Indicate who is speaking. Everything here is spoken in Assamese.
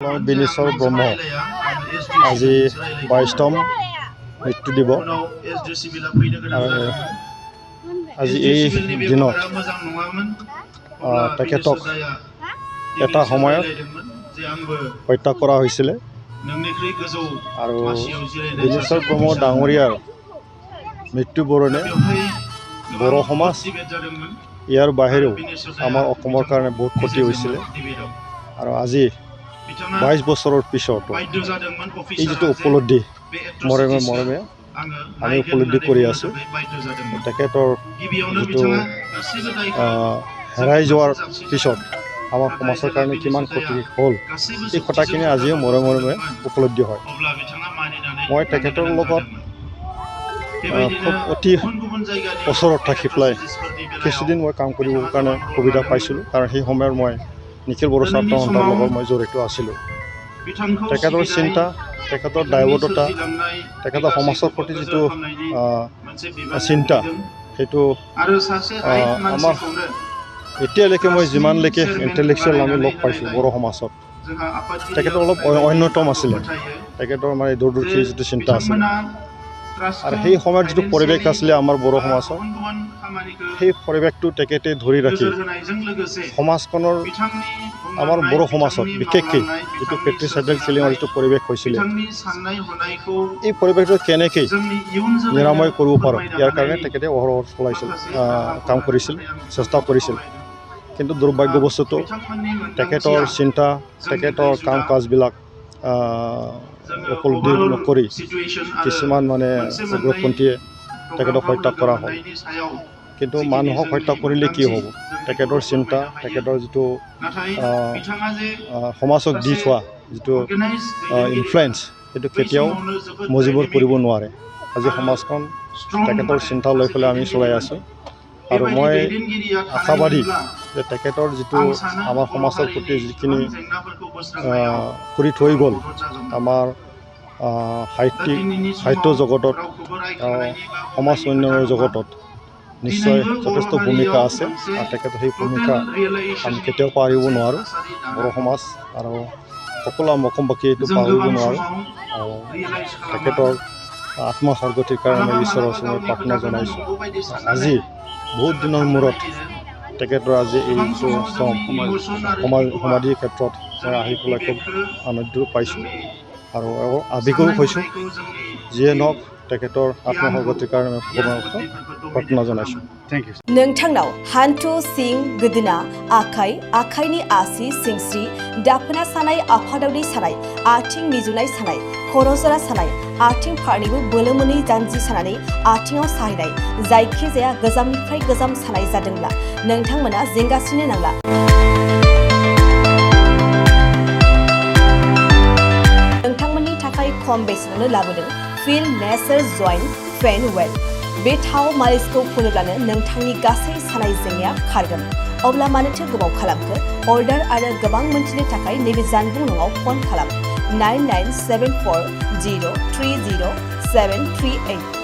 Speaker 1: বিনেশ্বৰ ব্ৰহ্ম আজি 22তম মৃত্যু দিব আৰু আজি এই দিনত তেখেতক এটা সময়ত হত্যা কৰা হৈছিলে আৰু বিনেশ্বৰ ব্ৰহ্ম ডাঙৰীয়াৰ মৃত্যুবৰণে বড়ো সমাজ ইয়াৰ বাহিৰেও আমাৰ অসমৰ কাৰণে বহুত ক্ষতি হৈছিলে আৰু আজি 22 বছৰৰ পিছত এই যিটো উপলব্ধি মৰমে আমি উপলব্ধি কৰি আছোঁ তেখেতৰ যিটো হেৰাই যোৱাৰ পিছত আমাৰ সমাজৰ কাৰণে কিমান ক্ষতি হ'ল এই কথাখিনি আজিও মৰমে উপলব্ধি হয় মই তেখেতৰ লগত খুব অতি ওচৰত থাকি পেলাই কিছুদিন মই কাম কৰিবৰ কাৰণে সুবিধা পাইছিলোঁ কাৰণ সেই সময়ত মই নিখিল বড়ো ছাত্ৰ সন্থাৰ লগত মই জড়িত আছিলোঁ তেখেতৰ চিন্তা তেখেতৰ দায়বদ্ধতা তেখেতৰ সমাজৰ প্ৰতি যিটো চিন্তা সেইটো আমাৰ এতিয়ালৈকে মই যিমানলৈকে ইণ্টেলেকচুৱেল আমি লগ পাইছোঁ বড়ো সমাজত তেখেতৰ অলপ অন্যতম আছিলে তেখেতৰ মানে দূৰদৰ্শী যিটো চিন্তা আছিলে আৰু সেই সময়ত যিটো পৰিৱেশ আছিলে আমাৰ বড়ো সমাজত সেই পৰিৱেশটো তেখেতে ধৰি ৰাখি সমাজখনৰ আমাৰ বড়ো সমাজত বিশেষকৈ যিটো পেট্ৰিচাইডেল কিলিঙৰ যিটো পৰিৱেশ হৈছিলে এই পৰিৱেশটো কেনেকৈ নিৰাময় কৰিব পাৰোঁ ইয়াৰ কাৰণে তেখেতে অহৰহ চলাইছিল কাম কৰিছিল চেষ্টা কৰিছিল কিন্তু দুৰ্ভাগ্যবশতঃ তেখেতৰ চিন্তা তেখেতৰ কাম কাজবিলাক উপলব্ধি নকৰি কিছুমান মানে উগ্ৰপন্থীয়ে তেখেতক হত্যা কৰা হয় কিন্তু মানুহক হত্যা কৰিলে কি হ'ব তেখেতৰ চিন্তা তেখেতৰ যিটো সমাজক দি থোৱা যিটো ইনফ্লুৱেঞ্চ সেইটো কেতিয়াও মজিবুৰ কৰিব নোৱাৰে আজি সমাজখন তেখেতৰ চিন্তা লৈ পেলাই আমি চলাই আছোঁ আৰু মই আশাবাদী যে তেখেতৰ যিটো আমাৰ সমাজৰ প্ৰতি যিখিনি কৰি থৈ গ'ল আমাৰ সাহিত্য জগতত সমাজ উন্নয়নৰ জগতত নিশ্চয় যথেষ্ট ভূমিকা আছে আৰু তেখেতৰ সেই ভূমিকা আমি কেতিয়াও পাহৰিব নোৱাৰোঁ বড়ো সমাজ আৰু সকলো অসমবাসী এইটো পাহৰিব নোৱাৰোঁ আৰু তেখেতৰ আত্মা সৰ্গতিৰ কাৰণে ঈশ্বৰৰ ওচৰত প্ৰাৰ্থনা জনাইছোঁ আজি বহুত দিনৰ মূৰত তেখেতৰ আজি এই সমাধিৰ ক্ষেত্ৰত মই আহি পেলাই খুব আনন্দ পাইছোঁ আৰু আৱেগো হৈছোঁ যিয়ে নহওক তেখেতৰ আত্মসৰ্গতিৰ কাৰণে প্ৰাৰ্থনা জনাইছোঁ থেংক ইউ
Speaker 2: नोंथांनाव हान्थु सिं गोदोना आखाइनि आसि सिंस्रि दाफोना सानाय आफादावनि सानाय आथिं मिजुनाय सानाय खर' जरा सानाय आथिं फारनैबो बोलो मोनै जानजि सानानै आथिङाव साहैनाय जायखिजाया गोजामनिफ्राय गोजाम सानाय जादोंब्ला नोंथांमोना जिंगासिनो नांला नोंथांमोननि थाखाय खम बेसेनावनो लाबोदों फिल नेचार जइन्ट फेन वेल बे थाव मालिसखौ फुनोब्लानो नोंथांनि गासै सानाय जेंनाया खारगोन अब्ला मानोथो गोबाव खालामखो अर्डार आरो गोबां मोनथिनो थाखाय नैबे जानबुं नङाव फन खालाम 9974030738